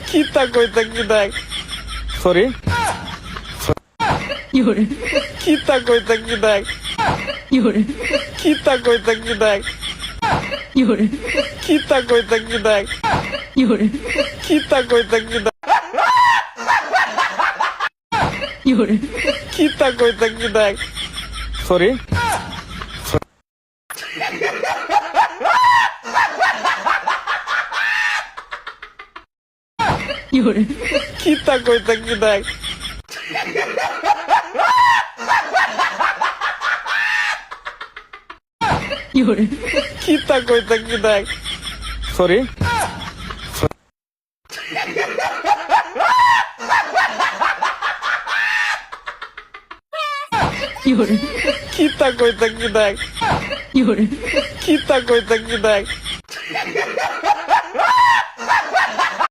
কিতা কইতা কি দেখ সরি কিতা কইতা কি দেখ কিতা কইতা কি দেখ কিতা কইতা কি দেখ কিতা কইতা কি দেখ কিতা কইতা কি দেখ সরি কিতা কইতা কি দেখ কিতা কইতা কি দেখ সরি কিতা কইতা কি দেখ কিতা কইতা কি দেখ